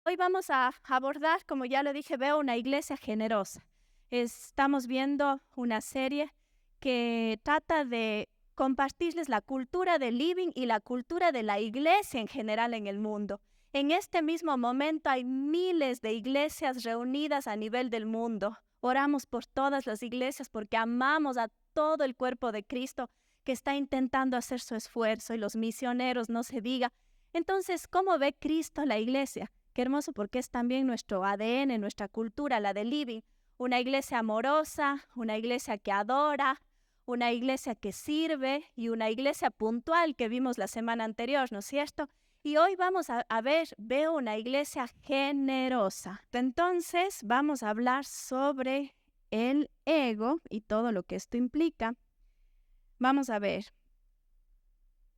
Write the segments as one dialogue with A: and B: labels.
A: Hoy vamos a abordar, como ya lo dije, veo una iglesia generosa. Estamos viendo una serie que trata de compartirles la cultura del living y la cultura de la iglesia en general en el mundo. En este mismo momento hay miles de iglesias reunidas a nivel del mundo. Oramos por todas las iglesias porque amamos a todo el cuerpo de Cristo que está intentando hacer su esfuerzo y los misioneros, no se diga. Entonces, ¿cómo ve Cristo la iglesia? Qué hermoso porque es también nuestro ADN, nuestra cultura, la de living. Una iglesia amorosa, una iglesia que adora, una iglesia que sirve y una iglesia puntual que vimos la semana anterior, ¿no es cierto? Y hoy vamos a ver, veo una iglesia generosa. Entonces vamos a hablar sobre el ego y todo lo que esto implica. Vamos a ver.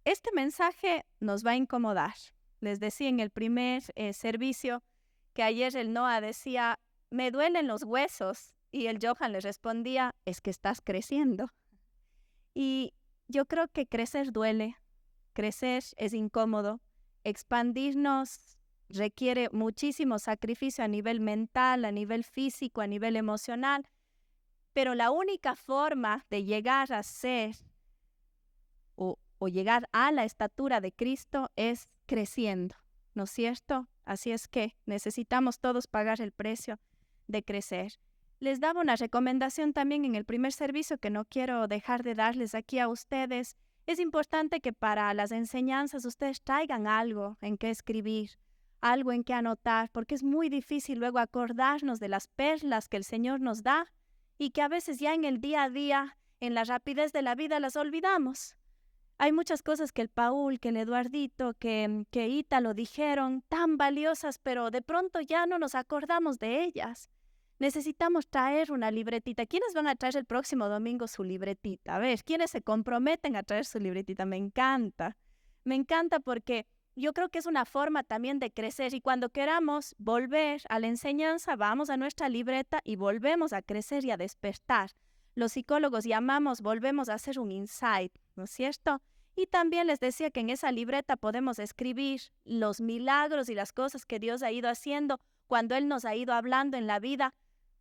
A: Este mensaje nos va a incomodar. Les decía en el primer servicio que ayer el Noah decía, me duelen los huesos. Y el Johan le respondía, es que estás creciendo. Y yo creo que crecer duele, crecer es incómodo, expandirnos requiere muchísimo sacrificio a nivel mental, a nivel físico, a nivel emocional. Pero la única forma de llegar a ser o llegar a la estatura de Cristo es creciendo, ¿no es cierto? Así es que necesitamos todos pagar el precio de crecer. Les daba una recomendación también en el primer servicio que no quiero dejar de darles aquí a ustedes. Es importante que para las enseñanzas ustedes traigan algo en que escribir, algo en que anotar, porque es muy difícil luego acordarnos de las perlas que el Señor nos da y que a veces ya en el día a día, en la rapidez de la vida, las olvidamos. Hay muchas cosas que el Paul, que el Eduardito, que Ítalo dijeron, tan valiosas, pero de pronto ya no nos acordamos de ellas. Necesitamos traer una libretita. ¿Quiénes van a traer el próximo domingo su libretita? A ver, ¿quiénes se comprometen a traer su libretita? Me encanta. Me encanta porque yo creo que es una forma también de crecer y cuando queramos volver a la enseñanza, vamos a nuestra libreta y volvemos a crecer y a despertar. Los psicólogos llamamos, volvemos a hacer un insight, ¿no es cierto? Y también les decía que en esa libreta podemos escribir los milagros y las cosas que Dios ha ido haciendo cuando Él nos ha ido hablando en la vida,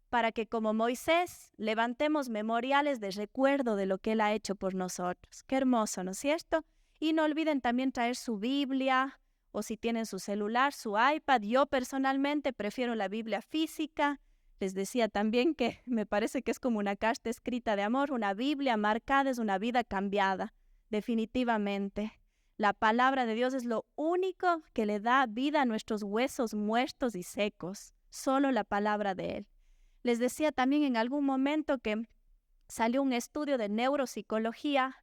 A: para que como Moisés levantemos memoriales de recuerdo de lo que Él ha hecho por nosotros. Qué hermoso, ¿no es cierto? Y no olviden también traer su Biblia, o si tienen su celular, su iPad. Yo personalmente prefiero la Biblia física. Les decía también que me parece que es como una carta escrita de amor. Una Biblia marcada es una vida cambiada, definitivamente. La palabra de Dios es lo único que le da vida a nuestros huesos muertos y secos. Solo la palabra de Él. Les decía también en algún momento que salió un estudio de neuropsicología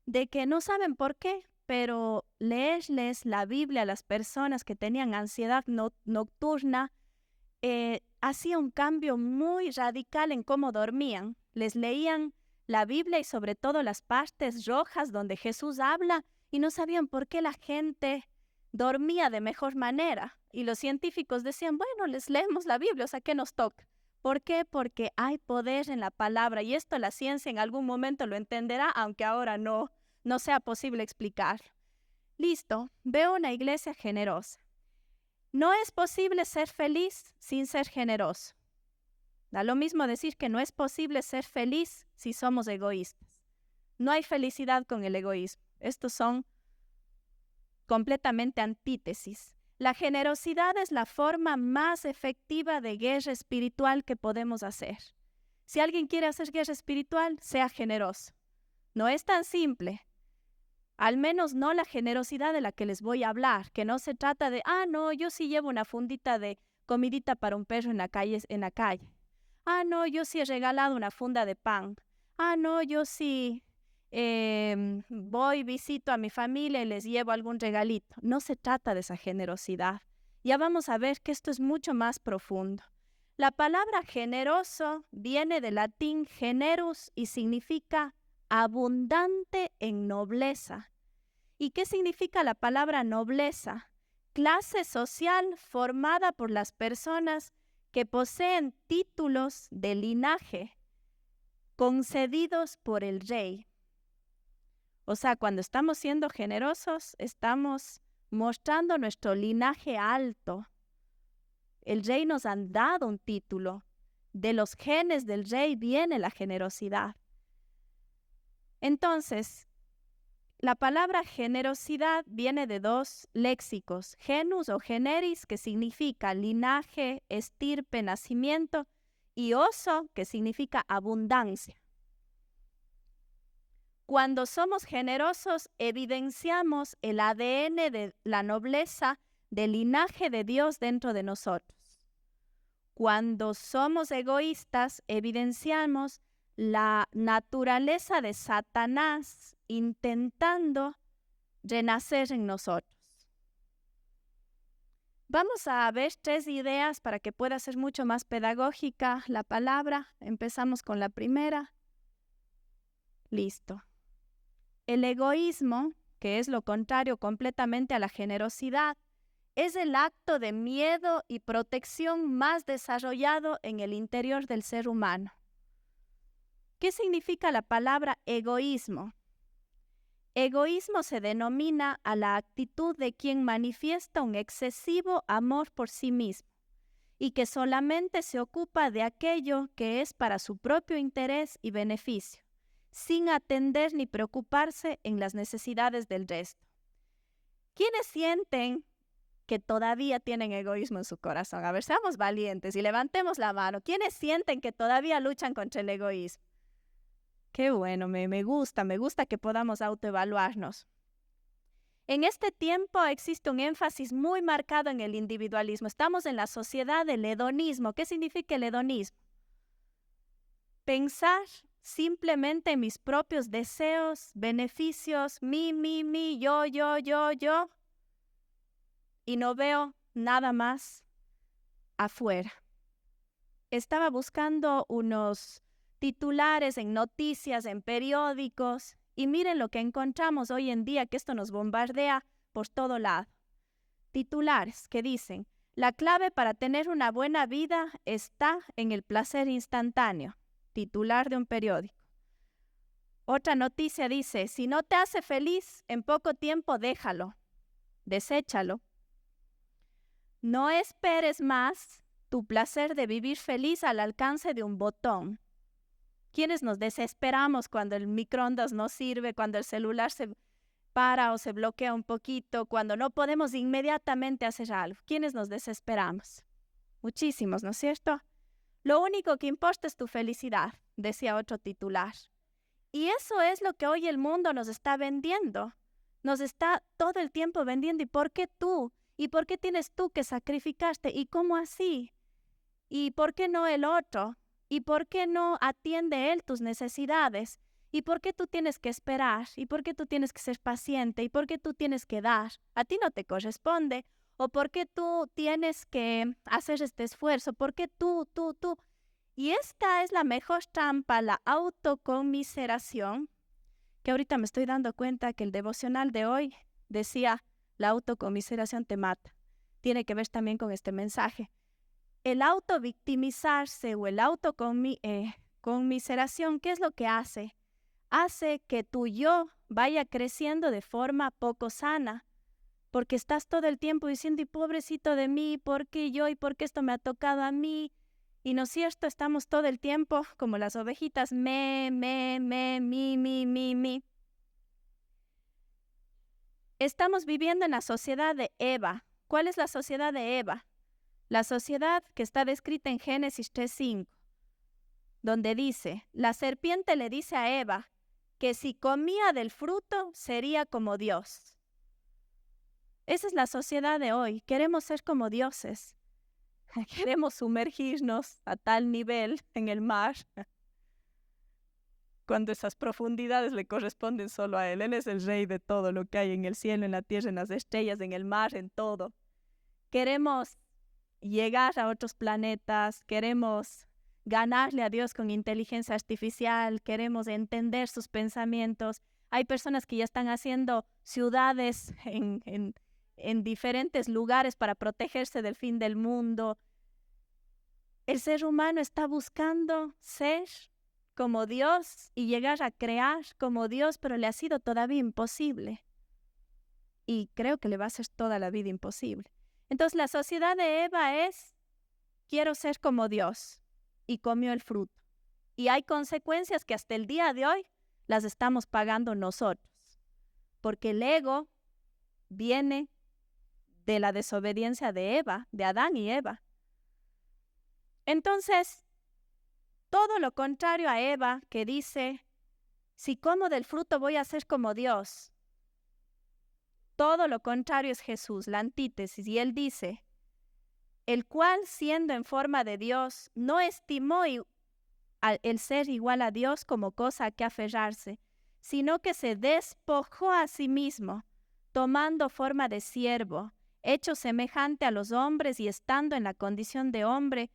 A: de que no saben por qué, pero leerles la Biblia a las personas que tenían ansiedad nocturna hacía un cambio muy radical en cómo dormían. Les leían la Biblia y sobre todo las partes rojas donde Jesús habla y no sabían por qué la gente dormía de mejor manera. Y los científicos decían, bueno, les leemos la Biblia, o sea, ¿qué nos toca? ¿Por qué? Porque hay poder en la palabra y esto la ciencia en algún momento lo entenderá, aunque ahora no sea posible explicar. Listo, veo una iglesia generosa. No es posible ser feliz sin ser generoso. Da lo mismo decir que no es posible ser feliz si somos egoístas. No hay felicidad con el egoísmo. Estos son completamente antítesis. La generosidad es la forma más efectiva de guerra espiritual que podemos hacer. Si alguien quiere hacer guerra espiritual, sea generoso. No es tan simple. Al menos no la generosidad de la que les voy a hablar, que no se trata de, no, yo sí llevo una fundita de comidita para un perro en la calle. No, yo sí he regalado una funda de pan. No, yo sí voy, visito a mi familia y les llevo algún regalito. No se trata de esa generosidad. Ya vamos a ver que esto es mucho más profundo. La palabra generoso viene del latín generus y significa abundante en nobleza. ¿Y qué significa la palabra nobleza? Clase social formada por las personas que poseen títulos de linaje concedidos por el rey. O sea, cuando estamos siendo generosos, estamos mostrando nuestro linaje alto. El rey nos han dado un título. De los genes del rey viene la generosidad. Entonces, la palabra generosidad viene de dos léxicos, genus o generis, que significa linaje, estirpe, nacimiento, y oso, que significa abundancia. Cuando somos generosos, evidenciamos el ADN de la nobleza del linaje de Dios dentro de nosotros. Cuando somos egoístas, evidenciamos la naturaleza de Satanás intentando renacer en nosotros. Vamos a ver 3 ideas para que pueda ser mucho más pedagógica la palabra. Empezamos con la primera. Listo. El egoísmo, que es lo contrario completamente a la generosidad, es el acto de miedo y protección más desarrollado en el interior del ser humano. ¿Qué significa la palabra egoísmo? Egoísmo se denomina a la actitud de quien manifiesta un excesivo amor por sí mismo y que solamente se ocupa de aquello que es para su propio interés y beneficio, sin atender ni preocuparse en las necesidades del resto. ¿Quiénes sienten que todavía tienen egoísmo en su corazón? A ver, seamos valientes y levantemos la mano. ¿Quiénes sienten que todavía luchan contra el egoísmo? Qué bueno, me gusta que podamos autoevaluarnos. En este tiempo existe un énfasis muy marcado en el individualismo. Estamos en la sociedad del hedonismo. ¿Qué significa el hedonismo? Pensar simplemente en mis propios deseos, beneficios, mi, yo, y no veo nada más afuera. Estaba buscando unos titulares en noticias, en periódicos, y miren lo que encontramos hoy en día, que esto nos bombardea por todo lado. Titulares que dicen: la clave para tener una buena vida está en el placer instantáneo. Titular de un periódico. Otra noticia dice: si no te hace feliz, en poco tiempo déjalo, deséchalo. No esperes más tu placer de vivir feliz al alcance de un botón. ¿Quiénes nos desesperamos cuando el microondas no sirve, cuando el celular se para o se bloquea un poquito, cuando no podemos inmediatamente hacer algo? ¿Quiénes nos desesperamos? Muchísimos, ¿no es cierto? Lo único que importa es tu felicidad, decía otro titular. Y eso es lo que hoy el mundo nos está vendiendo. Nos está todo el tiempo vendiendo. ¿Y por qué tú? ¿Y por qué tienes tú que sacrificarte? ¿Y cómo así? ¿Y por qué no el otro? ¿Y por qué no atiende él tus necesidades? ¿Y por qué tú tienes que esperar? ¿Y por qué tú tienes que ser paciente? ¿Y por qué tú tienes que dar? A ti no te corresponde. ¿O por qué tú tienes que hacer este esfuerzo? ¿Por qué tú? Y esta es la mejor trampa, la autoconmiseración, que ahorita me estoy dando cuenta que el devocional de hoy decía: la autoconmiseración te mata. Tiene que ver también con este mensaje. El autovictimizarse o el autoconmiseración, ¿qué es lo que hace? Hace que tu yo vaya creciendo de forma poco sana, porque estás todo el tiempo diciendo: y pobrecito de mí, ¿por qué yo? ¿Y por qué esto me ha tocado a mí? Y no es cierto, estamos todo el tiempo como las ovejitas, mi. Estamos viviendo en la sociedad de Eva. ¿Cuál es la sociedad de Eva? La sociedad que está descrita en Génesis 3:5, donde dice: la serpiente le dice a Eva que si comía del fruto sería como Dios. Esa es la sociedad de hoy. Queremos ser como dioses. Queremos sumergirnos a tal nivel en el mar, cuando esas profundidades le corresponden solo a Él. Él es el rey de todo lo que hay en el cielo, en la tierra, en las estrellas, en el mar, en todo. Queremos llegar a otros planetas, queremos ganarle a Dios con inteligencia artificial, queremos entender sus pensamientos. Hay personas que ya están haciendo ciudades en diferentes lugares para protegerse del fin del mundo. El ser humano está buscando ser como Dios y llegar a crear como Dios, pero le ha sido todavía imposible. Y creo que le va a ser toda la vida imposible. Entonces la sociedad de Eva es quiero ser como Dios, y comió el fruto. Y hay consecuencias que hasta el día de hoy las estamos pagando nosotros, porque el ego viene de la desobediencia de Eva, de Adán y Eva. Entonces, todo lo contrario a Eva, que dice, si como del fruto voy a ser como Dios. Todo lo contrario es Jesús, la antítesis, y él dice, el cual siendo en forma de Dios, no estimó el ser igual a Dios como cosa a que aferrarse, sino que se despojó a sí mismo, tomando forma de siervo, hecho semejante a los hombres y estando en la condición de hombre,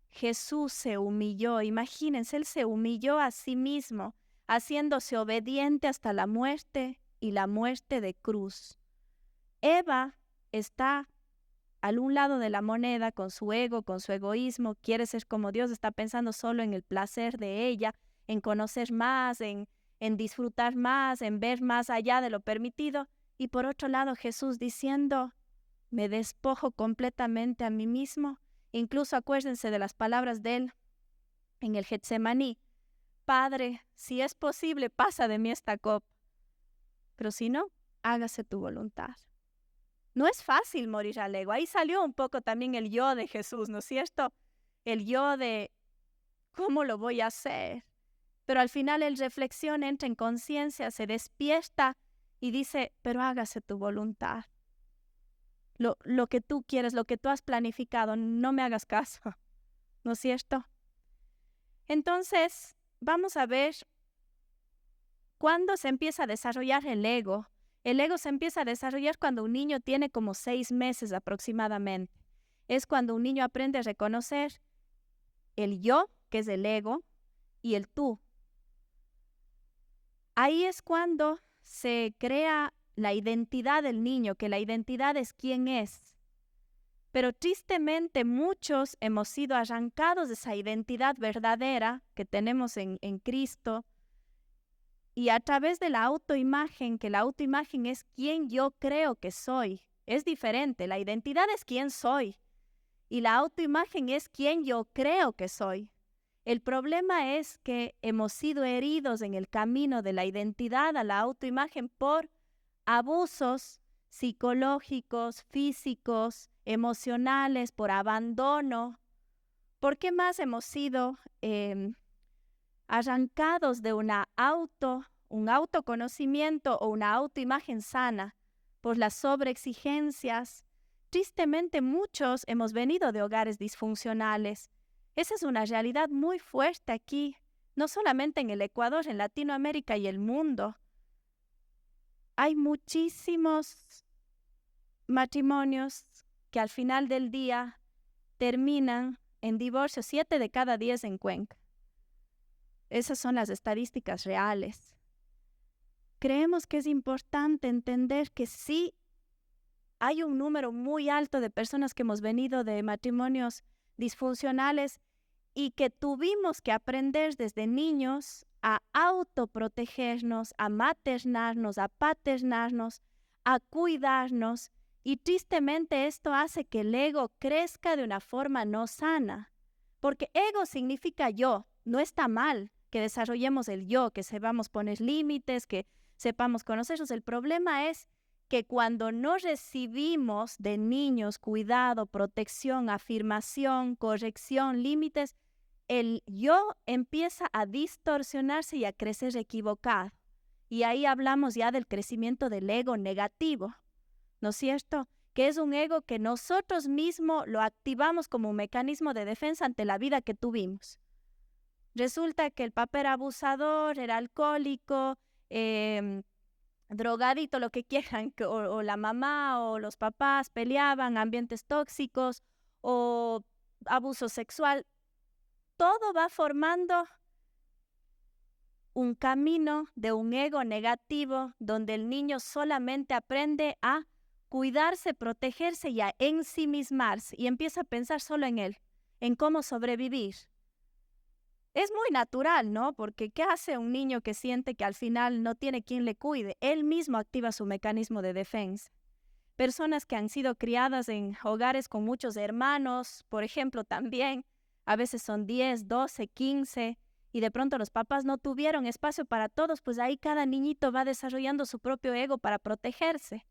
A: Jesús se humilló. Imagínense, él se humilló a sí mismo, haciéndose obediente hasta la muerte y la muerte de cruz. Eva está al un lado de la moneda con su ego, con su egoísmo, quiere ser como Dios, está pensando solo en el placer de ella, en conocer más, en disfrutar más, en ver más allá de lo permitido. Y por otro lado Jesús diciendo, me despojo completamente a mí mismo. Incluso acuérdense de las palabras de él en el Getsemaní, Padre, si es posible, pasa de mí esta copa, pero si no, hágase tu voluntad. No es fácil morir al ego. Ahí salió un poco también el yo de Jesús, ¿no es cierto? El yo de, ¿cómo lo voy a hacer? Pero al final él reflexiona, entra en conciencia, se despierta y dice, pero hágase tu voluntad. Lo que tú quieres, lo que tú has planificado, no me hagas caso, ¿no es cierto? Entonces, vamos a ver cuándo se empieza a desarrollar el ego. El ego se empieza a desarrollar cuando un niño tiene como 6 meses aproximadamente. Es cuando un niño aprende a reconocer el yo, que es el ego, y el tú. Ahí es cuando se crea la identidad del niño, que la identidad es quién es. Pero tristemente muchos hemos sido arrancados de esa identidad verdadera que tenemos en Cristo, y a través de la autoimagen, que la autoimagen es quién yo creo que soy. Es diferente, la identidad es quién soy y la autoimagen es quién yo creo que soy. El problema es que hemos sido heridos en el camino de la identidad a la autoimagen por abusos psicológicos, físicos, emocionales, por abandono. ¿Por qué más hemos sido arrancados de un autoconocimiento o una autoimagen sana por las sobreexigencias? Tristemente muchos hemos venido de hogares disfuncionales. Esa es una realidad muy fuerte aquí, no solamente en el Ecuador, en Latinoamérica y el mundo. Hay muchísimos matrimonios que al final del día terminan en divorcio, 7 de cada 10 en Cuenca. Esas son las estadísticas reales. Creemos que es importante entender que sí hay un número muy alto de personas que hemos venido de matrimonios disfuncionales y que tuvimos que aprender desde niños a autoprotegernos, a maternarnos, a paternarnos, a cuidarnos, y tristemente esto hace que el ego crezca de una forma no sana, porque ego significa yo. No está mal que desarrollemos el yo, que sepamos poner límites, que sepamos conocernos. El problema es que cuando no recibimos de niños cuidado, protección, afirmación, corrección, límites, el yo empieza a distorsionarse y a crecer equivocado. Y ahí hablamos ya del crecimiento del ego negativo, ¿no es cierto? Que es un ego que nosotros mismos lo activamos como un mecanismo de defensa ante la vida que tuvimos. Resulta que el papá era abusador, era alcohólico, drogadito, lo que quieran, o la mamá o los papás peleaban, ambientes tóxicos o abuso sexual. Todo va formando un camino de un ego negativo donde el niño solamente aprende a cuidarse, protegerse y a ensimismarse y empieza a pensar solo en él, en cómo sobrevivir. Es muy natural, ¿no? Porque ¿qué hace un niño que siente que al final no tiene quien le cuide? Él mismo activa su mecanismo de defensa. personas que han sido criadas en hogares con muchos hermanos, por ejemplo, también, a veces son 10, 12, 15, y de pronto los papás no tuvieron espacio para todos, pues ahí cada niñito va desarrollando su propio ego para protegerse.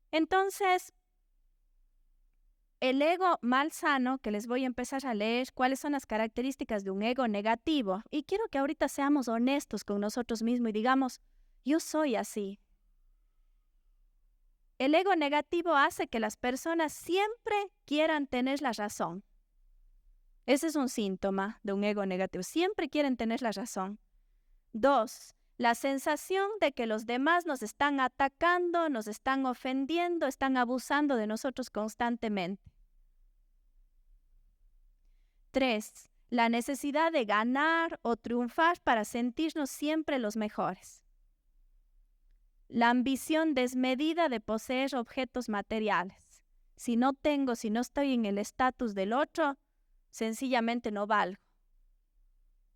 A: Entonces, el ego malsano, que les voy a empezar a leer, cuáles son las características de un ego negativo. Y quiero que ahorita seamos honestos con nosotros mismos y digamos, yo soy así. El ego negativo hace que las personas siempre quieran tener la razón. Ese es un síntoma de un ego negativo. Siempre quieren tener la razón. 2, la sensación de que los demás nos están atacando, nos están ofendiendo, están abusando de nosotros constantemente. 3, la necesidad de ganar o triunfar para sentirnos siempre los mejores. La ambición desmedida de poseer objetos materiales. Si no estoy en el estatus del otro, sencillamente no valgo.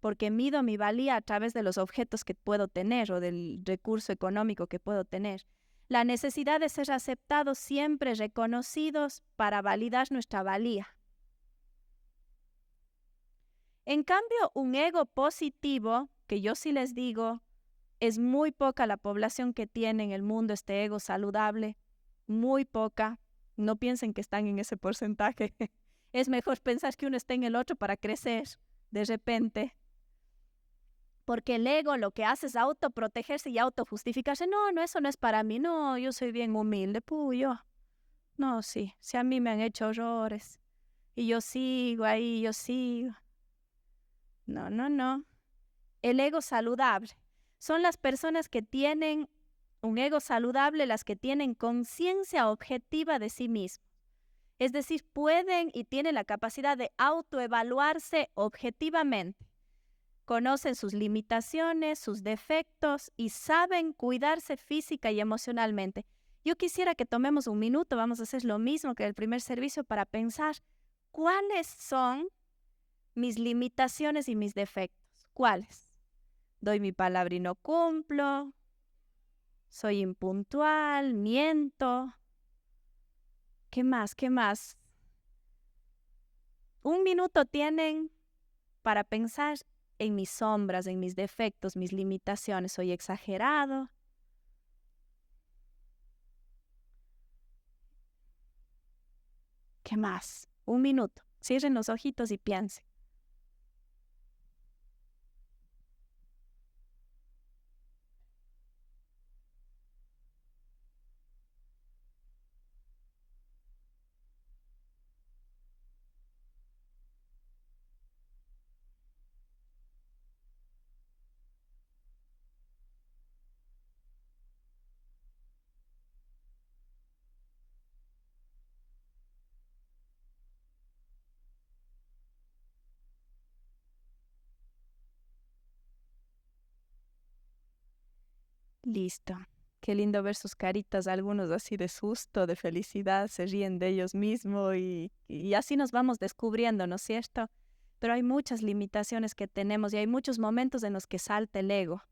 A: Porque mido mi valía a través de los objetos que puedo tener o del recurso económico que puedo tener. La necesidad de ser aceptados, siempre reconocidos para validar nuestra valía. En cambio, un ego positivo, que yo sí les digo, es muy poca la población que tiene en el mundo este ego saludable, muy poca. No piensen que están en ese porcentaje. Es mejor pensar que uno está en el otro para crecer de repente. Porque el ego lo que hace es autoprotegerse y autojustificarse. No, eso no es para mí. No, yo soy bien humilde. Yo. No, sí, si a mí me han hecho horrores. Y yo sigo ahí, yo sigo. No. El ego saludable. Son las personas que tienen un ego saludable, las que tienen conciencia objetiva de sí mismos. Es decir, pueden y tienen la capacidad de autoevaluarse objetivamente. Conocen sus limitaciones, sus defectos y saben cuidarse física y emocionalmente. Yo quisiera que tomemos un minuto, vamos a hacer lo mismo que el primer servicio para pensar cuáles son mis limitaciones y mis defectos. ¿Cuáles? Doy mi palabra y no cumplo, soy impuntual, miento. ¿Qué más? Un minuto tienen para pensar en mis sombras, en mis defectos, mis limitaciones. Soy exagerado. ¿Qué más? Un minuto. Cierren los ojitos y piensen. Listo. Qué lindo ver sus caritas, algunos así de susto, de felicidad, se ríen de ellos mismos y así nos vamos descubriendo, ¿no es cierto? Pero hay muchas limitaciones que tenemos y hay muchos momentos en los que salta el ego.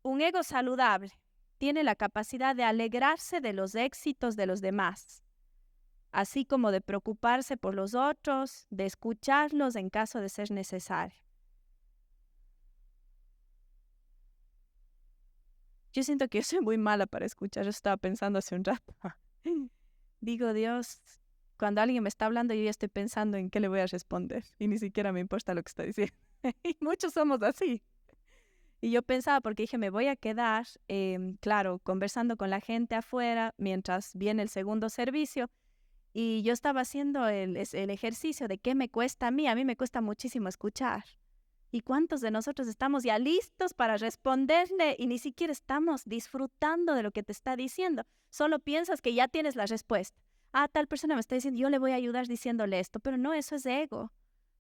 A: Un ego saludable tiene la capacidad de alegrarse de los éxitos de los demás, así como de preocuparse por los otros, de escucharlos en caso de ser necesario. Yo siento que yo soy muy mala para escuchar, yo estaba pensando hace un rato. Digo, Dios, cuando alguien me está hablando, yo ya estoy pensando en qué le voy a responder y ni siquiera me importa lo que está diciendo. Y muchos somos así. Y yo pensaba, porque dije, me voy a quedar, claro, conversando con la gente afuera mientras viene el segundo servicio. Y yo estaba haciendo el ejercicio de qué me cuesta a mí me cuesta muchísimo escuchar. ¿Y cuántos de nosotros estamos ya listos para responderle y ni siquiera estamos disfrutando de lo que te está diciendo? Solo piensas que ya tienes la respuesta. Tal persona me está diciendo, yo le voy a ayudar diciéndole esto, pero no, eso es ego.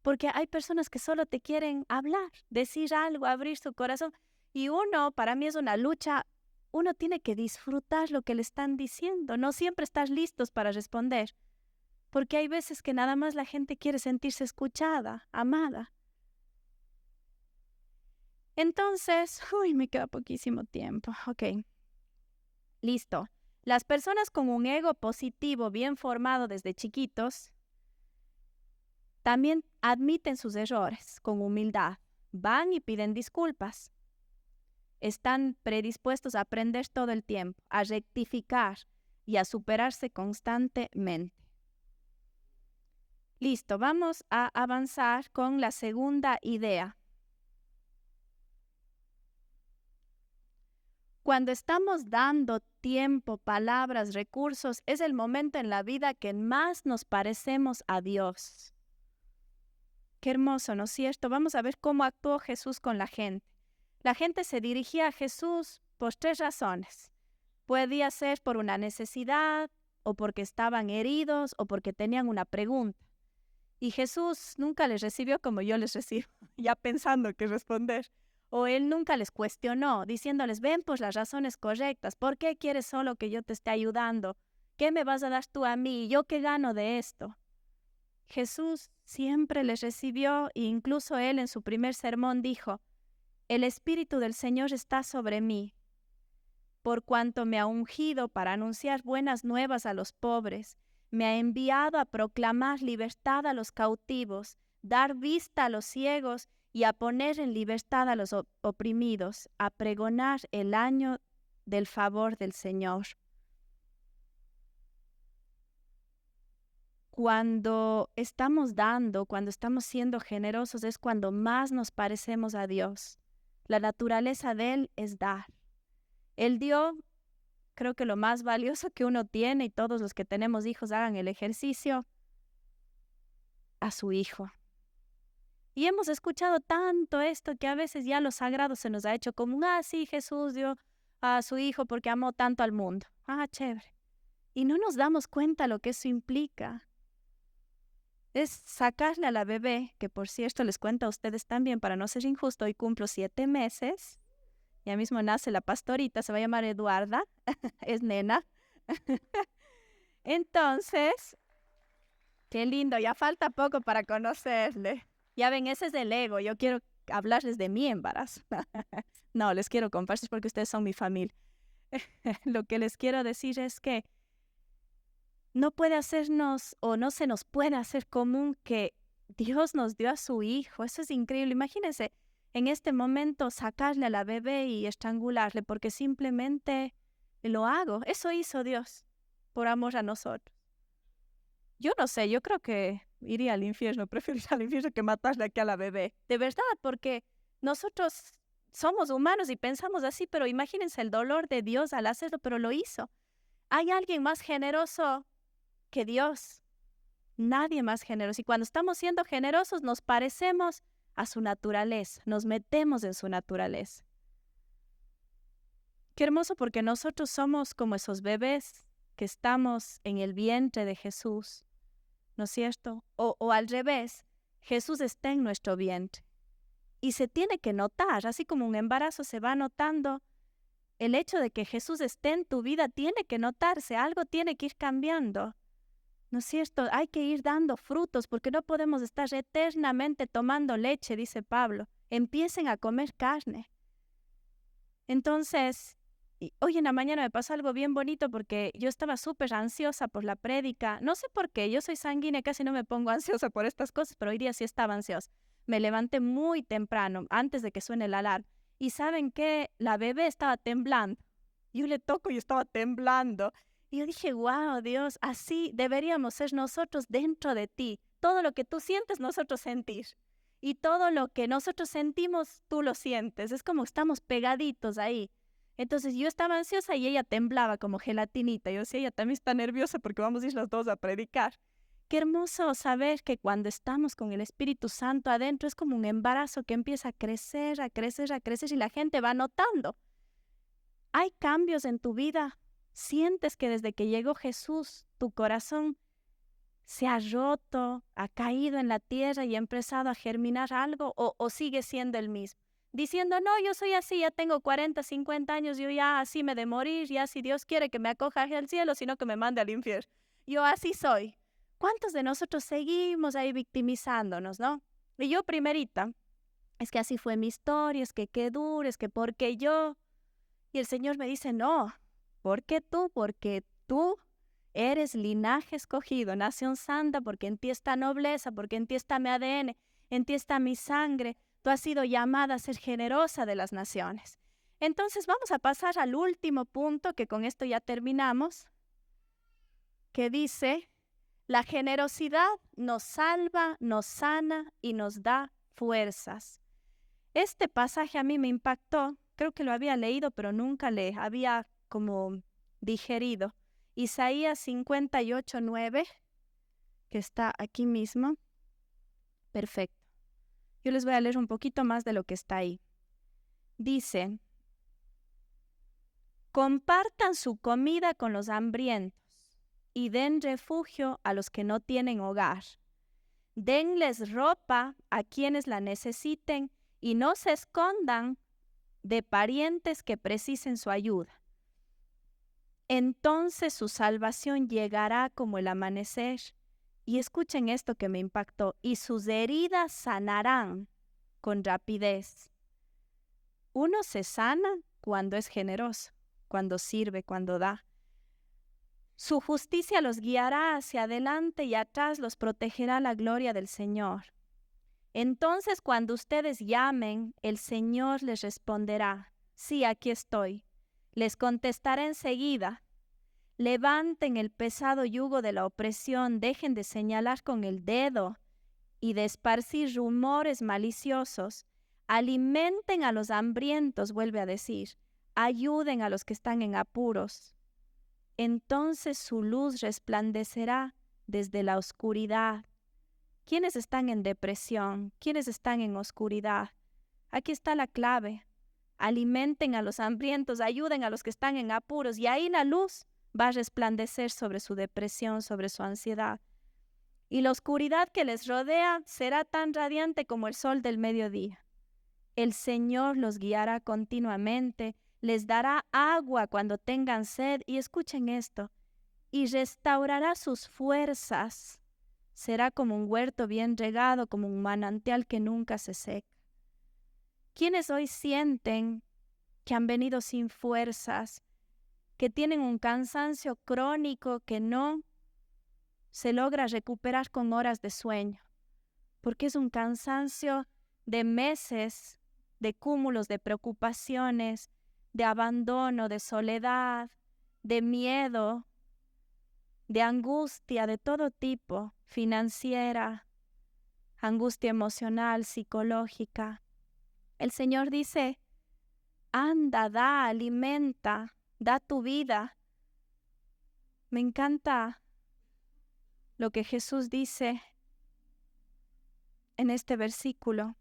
A: Porque hay personas que solo te quieren hablar, decir algo, abrir su corazón. Y para mí es una lucha, uno tiene que disfrutar lo que le están diciendo. No siempre estás listos para responder. Porque hay veces que nada más la gente quiere sentirse escuchada, amada. Entonces, me queda poquísimo tiempo. Ok, listo. Las personas con un ego positivo bien formado desde chiquitos también admiten sus errores con humildad. Van y piden disculpas. Están predispuestos a aprender todo el tiempo, a rectificar y a superarse constantemente. Listo, vamos a avanzar con la segunda idea. Cuando estamos dando tiempo, palabras, recursos, es el momento en la vida que más nos parecemos a Dios. Qué hermoso, ¿no es cierto? Vamos a ver cómo actuó Jesús con la gente. La gente se dirigía a Jesús por 3 razones. Podía ser por una necesidad, o porque estaban heridos, o porque tenían una pregunta. Y Jesús nunca les recibió como yo les recibo, ya pensando qué responder. O Él nunca les cuestionó, diciéndoles, ven por las razones correctas, ¿por qué quieres solo que yo te esté ayudando? ¿Qué me vas a dar tú a mí? ¿Yo qué gano de esto? Jesús siempre les recibió e incluso Él en su primer sermón dijo, el Espíritu del Señor está sobre mí, por cuanto me ha ungido para anunciar buenas nuevas a los pobres, me ha enviado a proclamar libertad a los cautivos, dar vista a los ciegos y a poner en libertad a los oprimidos, a pregonar el año del favor del Señor. Cuando estamos dando, cuando estamos siendo generosos, es cuando más nos parecemos a Dios. La naturaleza de Él es dar. Él dio, creo que lo más valioso que uno tiene, y todos los que tenemos hijos hagan el ejercicio, a su Hijo. Y hemos escuchado tanto esto que a veces ya lo sagrado se nos ha hecho como, sí, Jesús dio a su Hijo porque amó tanto al mundo. Chévere. Y no nos damos cuenta lo que eso implica. Es sacarle a la bebé, que por cierto les cuento a ustedes también, para no ser injusto, hoy cumplo 7 meses. Ya mismo nace la pastorita, se va a llamar Eduarda, es nena. Entonces, qué lindo, ya falta poco para conocerle. Ya ven, ese es el ego, yo quiero hablarles de mi embarazo. No, les quiero compartir porque ustedes son mi familia. Lo que les quiero decir es que no puede hacernos o no se nos puede hacer común que Dios nos dio a su Hijo. Eso es increíble. Imagínense en este momento sacarle a la bebé y estrangularle porque simplemente lo hago. Eso hizo Dios por amor a nosotros. Yo no sé, yo creo que iría al infierno, prefiero ir al infierno que matarle aquí a la bebé. De verdad, porque nosotros somos humanos y pensamos así, pero imagínense el dolor de Dios al hacerlo, pero lo hizo. ¿Hay alguien más generoso que Dios? Nadie más generoso. Y cuando estamos siendo generosos nos parecemos a su naturaleza, nos metemos en su naturaleza. Qué hermoso porque nosotros somos como esos bebés que estamos en el vientre de Jesús, ¿no es cierto? O al revés, Jesús está en nuestro vientre. Y se tiene que notar, así como un embarazo se va notando, el hecho de que Jesús esté en tu vida tiene que notarse, algo tiene que ir cambiando. ¿No es cierto? Hay que ir dando frutos porque no podemos estar eternamente tomando leche, dice Pablo. Empiecen a comer carne. Entonces, hoy en la mañana me pasó algo bien bonito porque yo estaba súper ansiosa por la prédica. No sé por qué, yo soy sanguínea, casi no me pongo ansiosa por estas cosas, pero hoy día sí estaba ansiosa. Me levanté muy temprano, antes de que suene el alarma. Y ¿saben qué? La bebé estaba temblando. Yo le toco y estaba temblando. Y yo dije, wow, Dios, así deberíamos ser nosotros dentro de ti. Todo lo que tú sientes, nosotros sentir. Y todo lo que nosotros sentimos, tú lo sientes. Es como estamos pegaditos ahí. Entonces yo estaba ansiosa y ella temblaba como gelatinita. Yo decía, ella también está nerviosa porque vamos a ir las dos a predicar. Qué hermoso saber que cuando estamos con el Espíritu Santo adentro es como un embarazo que empieza a crecer, a crecer, a crecer y la gente va notando. Hay cambios en tu vida. Sientes que desde que llegó Jesús, tu corazón se ha roto, ha caído en la tierra y ha empezado a germinar algo o sigue siendo el mismo. Diciendo, no, yo soy así, ya tengo 40, 50 años, yo ya así me de morir, ya si Dios quiere que me acoja al cielo, sino que me mande al infierno. Yo así soy. ¿Cuántos de nosotros seguimos ahí victimizándonos, no? Y yo primerita es que así fue mi historia, es que qué duro, es que porque yo. Y el Señor me dice, no, ¿por qué tú? Porque tú eres linaje escogido, nación santa, porque en ti está nobleza, porque en ti está mi ADN, en ti está mi sangre. Tú has sido llamada a ser generosa de las naciones. Entonces vamos a pasar al último punto, que con esto ya terminamos, que dice, la generosidad nos salva, nos sana y nos da fuerzas. Este pasaje a mí me impactó, creo que lo había leído, pero nunca le había como digerido. Isaías 58:9, que está aquí mismo. Perfecto. Yo les voy a leer un poquito más de lo que está ahí. Dice, compartan su comida con los hambrientos y den refugio a los que no tienen hogar. Denles ropa a quienes la necesiten y no se escondan de parientes que precisen su ayuda. Entonces su salvación llegará como el amanecer. Y escuchen esto que me impactó. Y sus heridas sanarán con rapidez. Uno se sana cuando es generoso, cuando sirve, cuando da. Su justicia los guiará hacia adelante y atrás los protegerá la gloria del Señor. Entonces cuando ustedes llamen, el Señor les responderá, sí, aquí estoy. Les contestará enseguida. Levanten el pesado yugo de la opresión, dejen de señalar con el dedo y de esparcir rumores maliciosos. Alimenten a los hambrientos, vuelve a decir, ayuden a los que están en apuros. Entonces su luz resplandecerá desde la oscuridad. ¿Quiénes están en depresión? ¿Quiénes están en oscuridad? Aquí está la clave. Alimenten a los hambrientos, ayuden a los que están en apuros y ahí la luz va a resplandecer sobre su depresión, sobre su ansiedad. Y la oscuridad que les rodea será tan radiante como el sol del mediodía. El Señor los guiará continuamente, les dará agua cuando tengan sed, y escuchen esto, y restaurará sus fuerzas. Será como un huerto bien regado, como un manantial que nunca se seca. ¿Quiénes hoy sienten que han venido sin fuerzas, que tienen un cansancio crónico que no se logra recuperar con horas de sueño? Porque es un cansancio de meses, de cúmulos de preocupaciones, de abandono, de soledad, de miedo, de angustia de todo tipo, financiera, angustia emocional, psicológica. El Señor dice, anda, da, alimenta, da tu vida. Me encanta lo que Jesús dice en este versículo.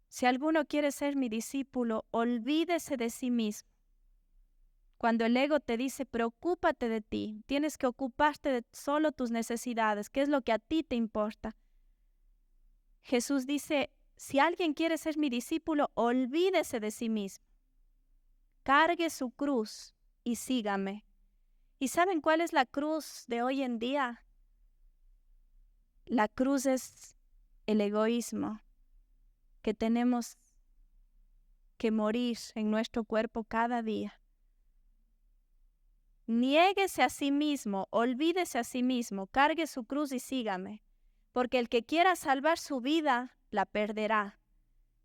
A: Si alguno quiere ser mi discípulo, olvídese de sí mismo. Cuando el ego te dice, preocúpate de ti, tienes que ocuparte de solo tus necesidades, qué es lo que a ti te importa. Jesús dice, si alguien quiere ser mi discípulo, olvídese de sí mismo. Cargue su cruz y sígame. ¿Y saben cuál es la cruz de hoy en día? La cruz es el egoísmo, que tenemos que morir en nuestro cuerpo cada día. Niéguese a sí mismo, olvídese a sí mismo, cargue su cruz y sígame, porque el que quiera salvar su vida, la perderá,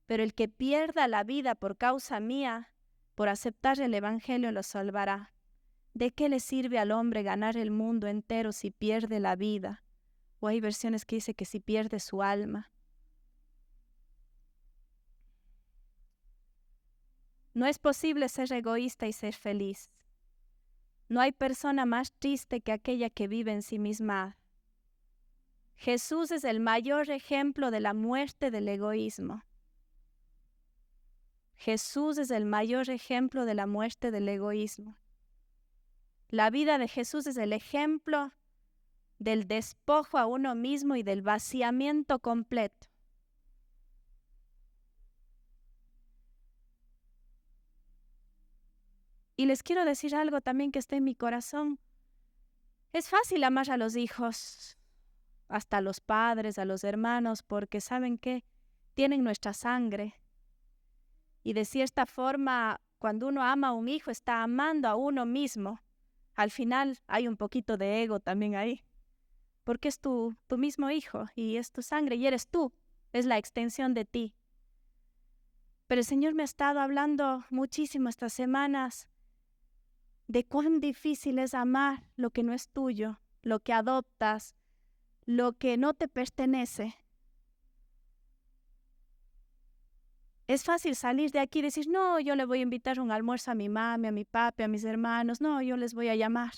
A: pero el que pierda la vida por causa mía, por aceptar el Evangelio, lo salvará. ¿De qué le sirve al hombre ganar el mundo entero si pierde la vida? O hay versiones que dice que si pierde su alma. No es posible ser egoísta y ser feliz. No hay persona más triste que aquella que vive en sí misma. Jesús es el mayor ejemplo de la muerte del egoísmo. Jesús es el mayor ejemplo de la muerte del egoísmo. La vida de Jesús es el ejemplo del despojo a uno mismo y del vaciamiento completo. Y les quiero decir algo también que está en mi corazón. Es fácil amar a los hijos. hasta a los padres, a los hermanos, porque ¿saben qué? Tienen nuestra sangre. Y de cierta forma, cuando uno ama a un hijo, está amando a uno mismo. Al final hay un poquito de ego también ahí, porque es tu mismo hijo y es tu sangre y eres tú, es la extensión de ti. Pero el Señor me ha estado hablando muchísimo estas semanas de cuán difícil es amar lo que no es tuyo, lo que adoptas, lo que no te pertenece. Es fácil salir de aquí y decir, no, yo le voy a invitar un almuerzo a mi mami, a mi papi, a mis hermanos, no, yo les voy a llamar.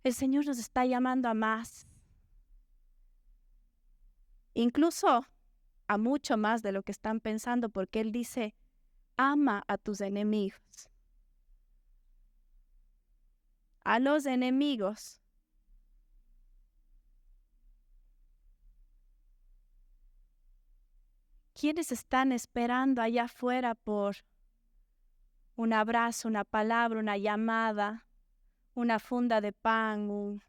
A: El Señor nos está llamando a más, incluso a mucho más de lo que están pensando, porque Él dice, ama a tus enemigos. A los enemigos. ¿Quiénes están esperando allá afuera por un abrazo, una palabra, una llamada, una funda de pan,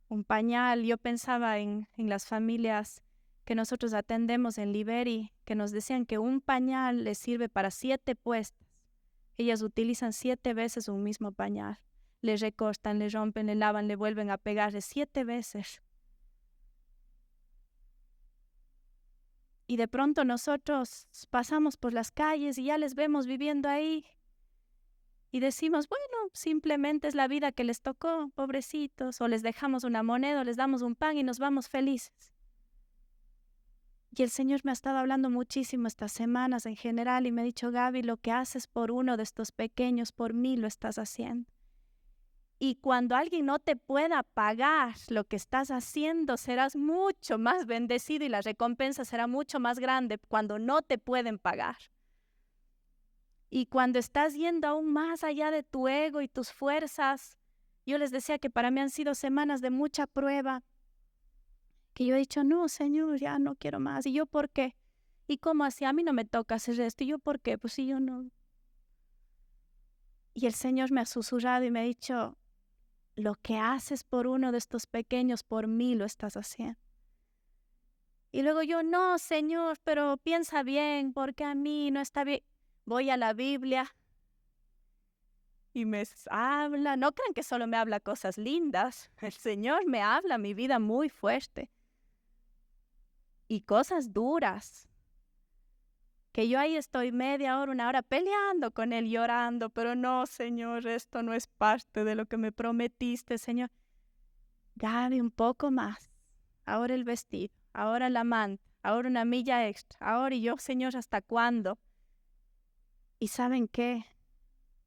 A: un pañal? Yo pensaba en las familias que nosotros atendemos en Liberi, que nos decían que un pañal les sirve para 7 puestas. Ellas utilizan 7 veces un mismo pañal. Le recortan, le rompen, le lavan, le vuelven a pegar 7 veces. Y de pronto nosotros pasamos por las calles y ya les vemos viviendo ahí. Y decimos, bueno, simplemente es la vida que les tocó, pobrecitos. O les dejamos una moneda, o les damos un pan y nos vamos felices. Y el Señor me ha estado hablando muchísimo estas semanas en general y me ha dicho, Gaby, lo que haces por uno de estos pequeños, por mí lo estás haciendo. Y cuando alguien no te pueda pagar lo que estás haciendo, serás mucho más bendecido y la recompensa será mucho más grande cuando no te pueden pagar. Y cuando estás yendo aún más allá de tu ego y tus fuerzas, yo les decía que para mí han sido semanas de mucha prueba, que yo he dicho, no, Señor, ya no quiero más. ¿Y yo por qué? ¿Y cómo así? A mí no me toca hacer esto. ¿Y yo por qué? Pues sí, yo no. Y el Señor me ha susurrado y me ha dicho, lo que haces por uno de estos pequeños, por mí lo estás haciendo. Y luego yo, no, Señor, pero piensa bien, porque a mí no está bien. Voy a la Biblia y me habla. No crean que solo me habla cosas lindas. El Señor me habla mi vida muy fuerte. Y cosas duras. Que yo ahí estoy media hora, 1 hora peleando con Él, llorando. Pero no, Señor, esto no es parte de lo que me prometiste, Señor. Gaby, un poco más. Ahora el vestido, ahora la manta, ahora una milla extra. Ahora y yo, Señor, ¿hasta cuándo? ¿Y saben qué?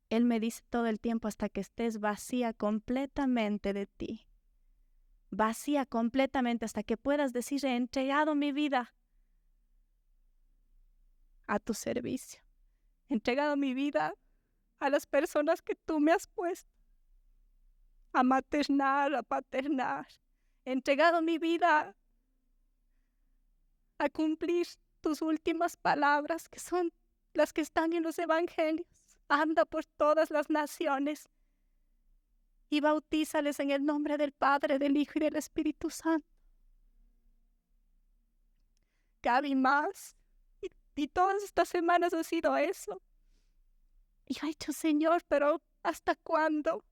A: Él me dice todo el tiempo hasta que estés vacía completamente de ti. Vacía completamente hasta que puedas decir, he entregado mi vida a tu servicio. He entregado mi vida a las personas que tú me has puesto. A maternar, a paternar. He entregado mi vida a cumplir tus últimas palabras, que son las que están en los evangelios. Anda por todas las naciones y bautízales en el nombre del Padre, del Hijo y del Espíritu Santo. Gaby, más. Y todas estas semanas ha sido eso. Y yo he dicho, Señor, pero ¿hasta cuándo?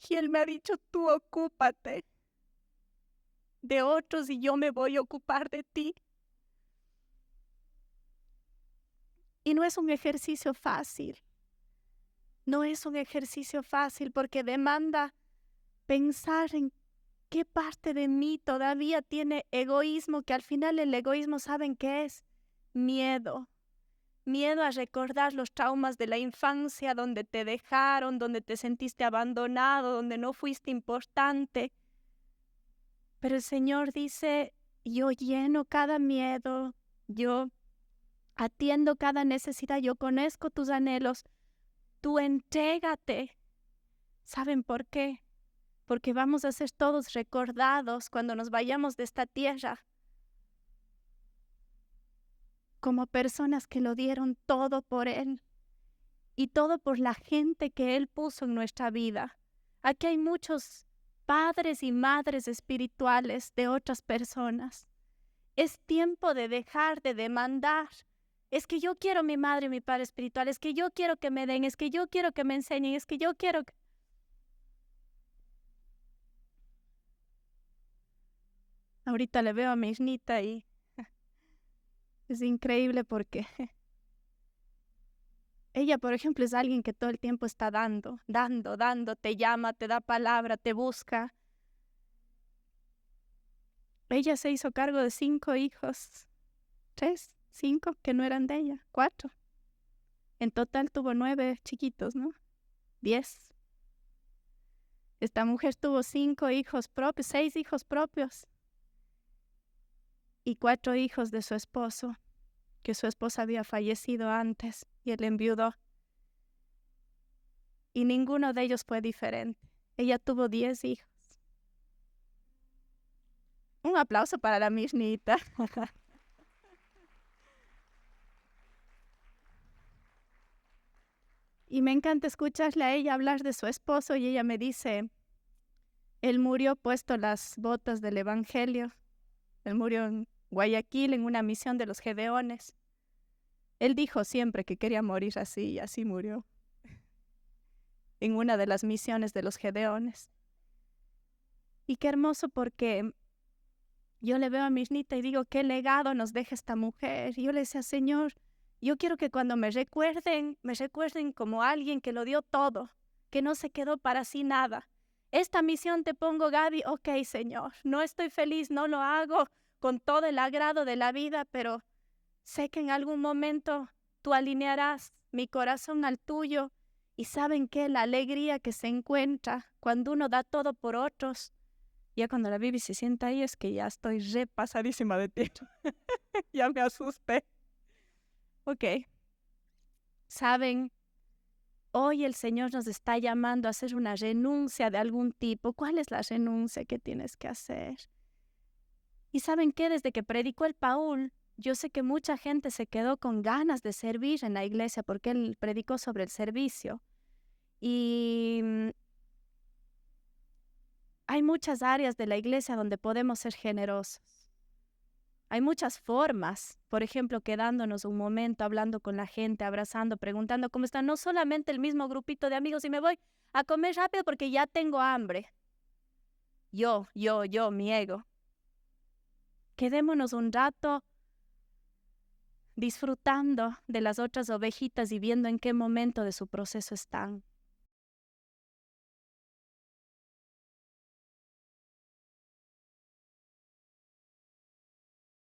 A: Y Él me ha dicho, tú ocúpate de otros y yo me voy a ocupar de ti. Y no es un ejercicio fácil. No es un ejercicio fácil porque demanda pensar en qué parte de mí todavía tiene egoísmo, que al final el egoísmo, ¿saben qué es? Miedo. Miedo a recordar los traumas de la infancia, donde te dejaron, donde te sentiste abandonado, donde no fuiste importante. Pero el Señor dice, yo lleno cada miedo, yo atiendo cada necesidad, yo conozco tus anhelos, tú entrégate. ¿Saben por qué? Porque vamos a ser todos recordados cuando nos vayamos de esta tierra como personas que lo dieron todo por Él y todo por la gente que Él puso en nuestra vida. Aquí hay muchos padres y madres espirituales de otras personas. Es tiempo de dejar de demandar. Es que yo quiero mi madre y mi padre espiritual, es que yo quiero que me den, es que yo quiero que me enseñen, es que yo quiero que... Ahorita le veo a mi Isnita y es increíble porque ella, por ejemplo, es alguien que todo el tiempo está dando, te llama, te da palabra, te busca. Ella se hizo cargo de 5 hijos, 3, 5 que no eran de ella, 4. En total tuvo 9 chiquitos, ¿no? 10. Esta mujer tuvo 5 hijos propios, 6 hijos propios y 4 hijos de su esposo, que su esposa había fallecido antes y él enviudó. Y ninguno de ellos fue diferente. Ella tuvo 10 hijos. Un aplauso para la Mishnita. Y me encanta escucharle a ella hablar de su esposo y ella me dice, él murió puesto las botas del Evangelio. Él murió en Guayaquil en una misión de los Gedeones. Él dijo siempre que quería morir así y así murió. En una de las misiones de los Gedeones. Y qué hermoso porque yo le veo a Mishnita y digo, qué legado nos deja esta mujer. Y yo le decía, Señor, yo quiero que cuando me recuerden como alguien que lo dio todo, que no se quedó para sí nada. Esta misión te pongo, Gaby, ok, Señor, no estoy feliz, no lo hago con todo el agrado de la vida, pero sé que en algún momento tú alinearás mi corazón al tuyo. Y ¿saben qué? La alegría que se encuentra cuando uno da todo por otros. Ya cuando la Bibi se sienta ahí es que ya estoy repasadísima de tiempo. Ya me asusté. Ok. ¿Saben? Hoy el Señor nos está llamando a hacer una renuncia de algún tipo. ¿Cuál es la renuncia que tienes que hacer? Y ¿saben qué? Desde que predicó el Paul, yo sé que mucha gente se quedó con ganas de servir en la iglesia porque él predicó sobre el servicio. Y hay muchas áreas de la iglesia donde podemos ser generosos. Hay muchas formas, por ejemplo, quedándonos un momento, hablando con la gente, abrazando, preguntando cómo están. No solamente el mismo grupito de amigos y me voy a comer rápido porque ya tengo hambre. Yo, mi ego. Quedémonos un rato disfrutando de las otras ovejitas y viendo en qué momento de su proceso están.